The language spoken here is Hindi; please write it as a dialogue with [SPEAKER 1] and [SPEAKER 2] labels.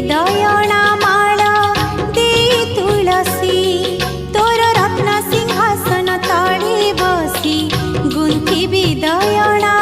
[SPEAKER 1] दयणा माळ देई तुळसी तोर रत्न सिंहासन तळे बसी गुंथिबी दयणा